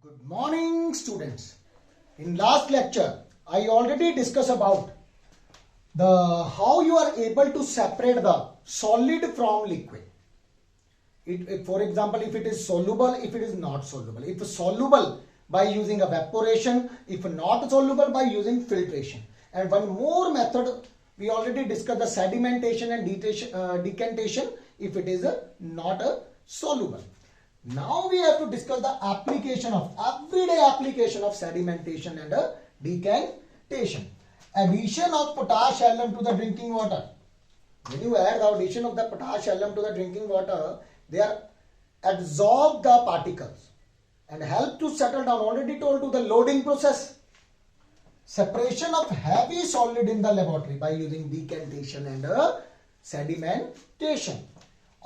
Good morning, students. In last lecture, I already discussed about the how you are able to separate the solid from liquid. For example, if it is soluble, if it is not soluble. If soluble, by using evaporation. If not soluble, by using filtration. And one more method, we already discussed the sedimentation and decantation if it is not soluble. Now we have to discuss the application of everyday application of sedimentation and decantation. Addition of potash alum to the drinking water. When you add the addition of the potash alum to the drinking water, they are absorb the particles and help to settle down. Already told to the loading process. Separation of heavy solid in the laboratory by using decantation and sedimentation.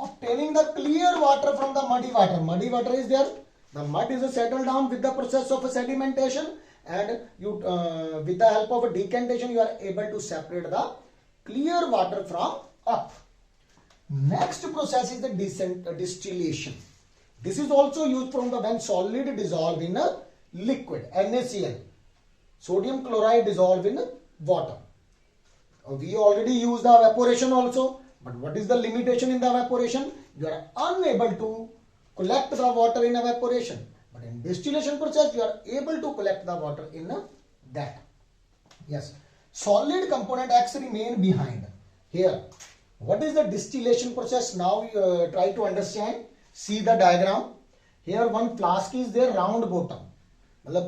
Obtaining the clear water from the muddy water. Muddy water is there. The mud is settled down with the process of sedimentation, and you with the help of a decantation you are able to separate the clear water from up. Next process is the distillation. This is also used from the when solid dissolve in a liquid, NaCl. Sodium chloride dissolve in water. We already use the evaporation also. But what is the limitation in the evaporation? You are unable to collect the water in evaporation. But in distillation process, you are able to collect the water in that. Yes. Solid component X remain behind. Here. What is the distillation process? Now try to understand. See the diagram. Here one flask is there, round bottom.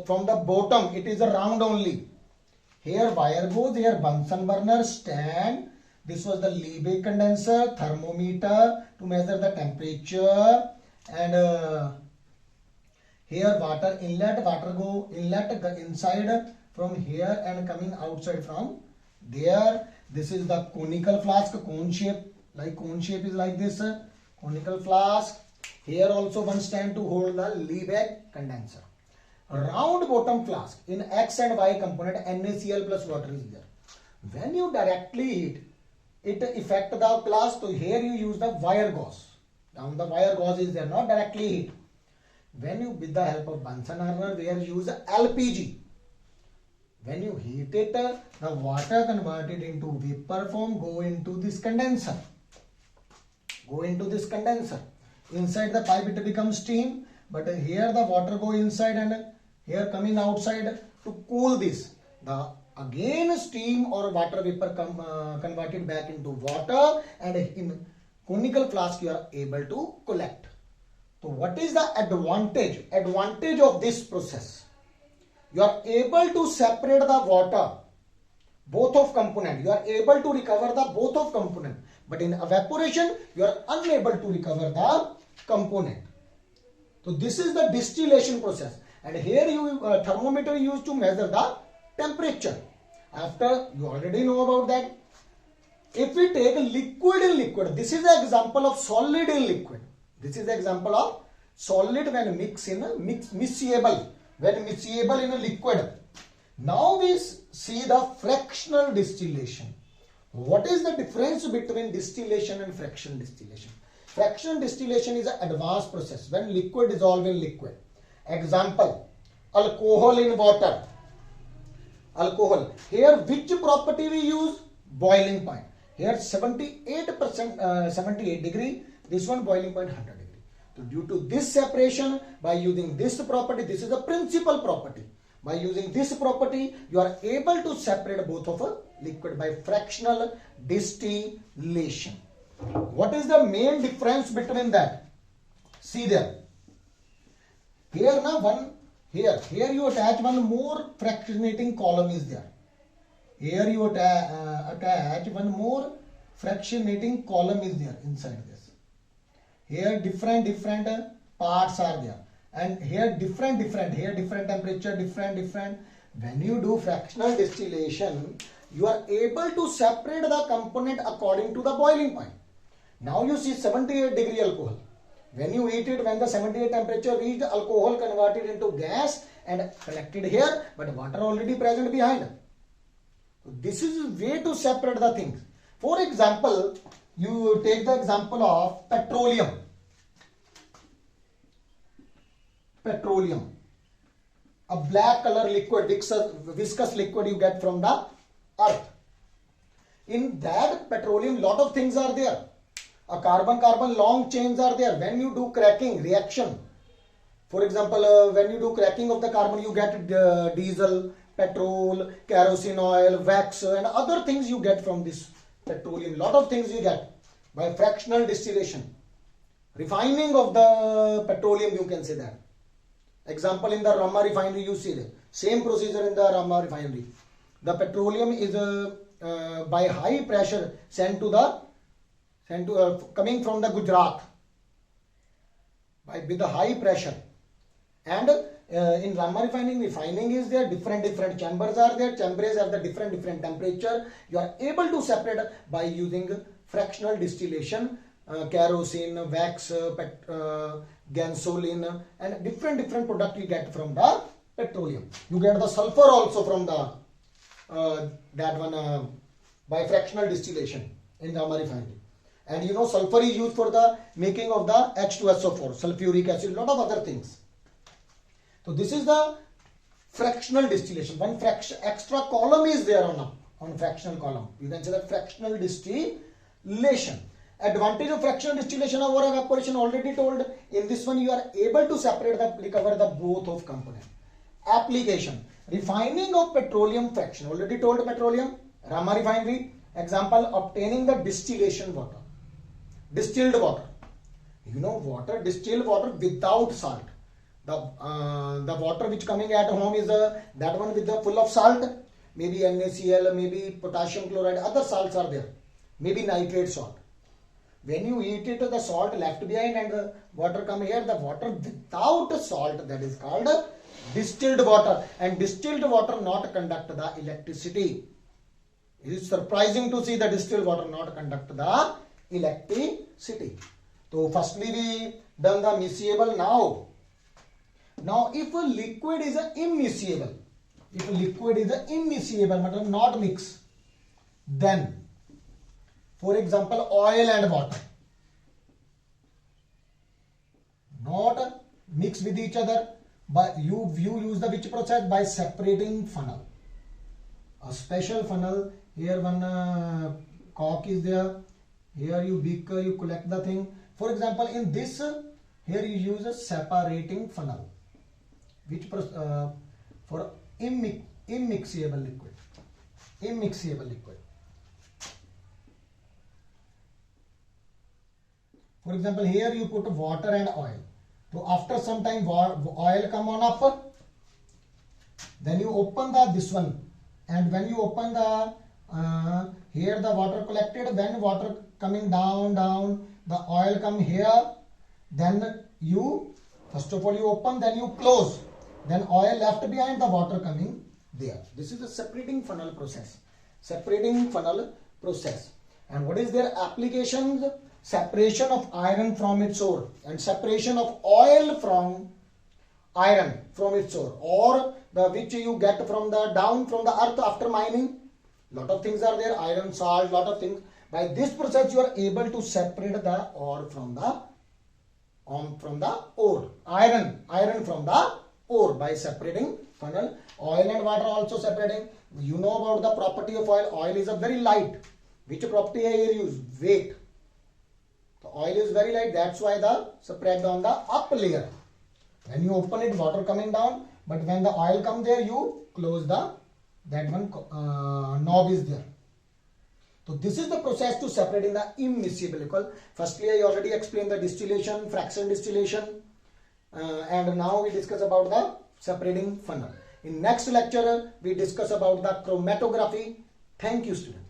From the bottom, it is a round only. Here wire goes, here Bunsen burner, stand. This was the Liebig condenser, thermometer to measure the temperature, and here water inlet, water go inlet inside from here and coming outside from there. This is the conical flask, cone shape, like cone shape is like this, conical flask. Here also one stand to hold the Liebig condenser. Round bottom flask in X and Y component, NaCl plus water is there. When you directly heat, it affect the glass. So here you use the wire gauze. Down the wire gauze is there, not directly heat. When you with the help of Bunsen burner, where you use LPG. When you heat it, the water converted into vapor form go into this condenser. Go into this condenser. Inside the pipe it becomes steam, but here the water go inside and here coming outside to cool this. The again steam or water vapor converted back into water, and in conical flask you are able to collect. So what is the advantage? Advantage of this process. You are able to separate the water, both of component. You are able to recover the both of component. But in evaporation, you are unable to recover the component. So this is the distillation process. And here you thermometer used to measure the temperature. After you already know about that. If we take liquid in liquid, this is the example of solid in liquid. This is the example of solid when mix in a miscible. When miscible in a liquid. Now we see the fractional distillation. What is the difference between distillation and fractional distillation? Fractional distillation is an advanced process when liquid dissolve in liquid. Example, alcohol in water. Alcohol. Here which property we use? Boiling point. Here 78%, 78 degree. This one boiling point 100 degree. So due to this separation, by using this property, this is a principal property. By using this property, you are able to separate both of a liquid by fractional distillation. What is the main difference between that? See there. Here now one here you attach one more fractionating column is there. Here you attach one more fractionating column is there inside this. Here different parts are there, and here different here different temperature different. When you do fractional distillation, you are able to separate the component according to the boiling point. Now you see 78 degree alcohol. When you heat it, when the 78 temperature reached, alcohol converted into gas and collected here, but water already present behind. So this is a way to separate the things. For example, you take the example of petroleum. a black color liquid, viscous liquid you get from the earth. In that petroleum, lot of things are there. A carbon-carbon long chains are there. When you do cracking reaction, for example, when you do cracking of the carbon, you get diesel, petrol, kerosene oil, wax, and other things you get from this petroleum. Lot of things you get by fractional distillation. Refining of the petroleum, you can say that. Example, in the Ramah refinery, you see the same procedure in the Ramah refinery. The petroleum is by high pressure coming from the Gujarat with the high pressure. And in Ramah refining is there, different chambers are there. Chambers have the different temperature. You are able to separate by using fractional distillation, kerosene, wax, gasoline, and different product you get from the petroleum. You get the sulfur also from the by fractional distillation in Ramah refinery. And you know, sulfur is used for the making of the H2SO4, sulfuric acid, lot of other things. So this is the fractional distillation. One extra column is there on fractional column. You can say that fractional distillation. Advantage of fractional distillation over evaporation already told. In this one you are able to separate recover the both of component. Application. Refining of petroleum fraction. Already told petroleum. Ramah refinery. Example, obtaining the distillation water. Distilled water. You know, water, distilled water without salt. The water which coming at home is that one with the full of salt. Maybe NaCl, maybe potassium chloride, other salts are there. Maybe nitrate salt. When you eat it, the salt left behind and the water come here. The water without salt, that is called distilled water. And distilled water not conduct the electricity. It is surprising to see the distilled water not conduct the electricity. So firstly we done the miscible. Now if a liquid is immiscible, matlab not mix, then for example oil and water not mix with each other, but you use the which process? By separating funnel. A special funnel. Here one cork is there. Here you beaker, you collect the thing. For example, in this, here you use a separating funnel, which for immiscible liquid. For example, here you put water and oil. So after some time, oil come on up. Then you open this one, and when you open the here the water collected, when water coming down, the oil come here, then you first of all you open, then you close, then oil left behind, the water coming there. This is the separating funnel process. And what is their applications? Separation of iron from its ore and separation of oil from iron from its ore, or the which you get from the down from the earth after mining. Lot of things are there, iron, salt, lot of things. By this process you are able to separate the ore from the ore, iron from the ore by separating funnel. Oil and water also separating. You know about the property of oil. Oil is a very light. Which property I here use? Weight. The oil is very light, that's why the spread on the up layer. When you open it, water coming down, but when the oil come there, you close that one knob is there. So this is the process to separating the immiscible liquid. Firstly, I already explained the distillation, fraction distillation, and now we discuss about the separating funnel. In next lecture, we discuss about the chromatography. Thank you, students.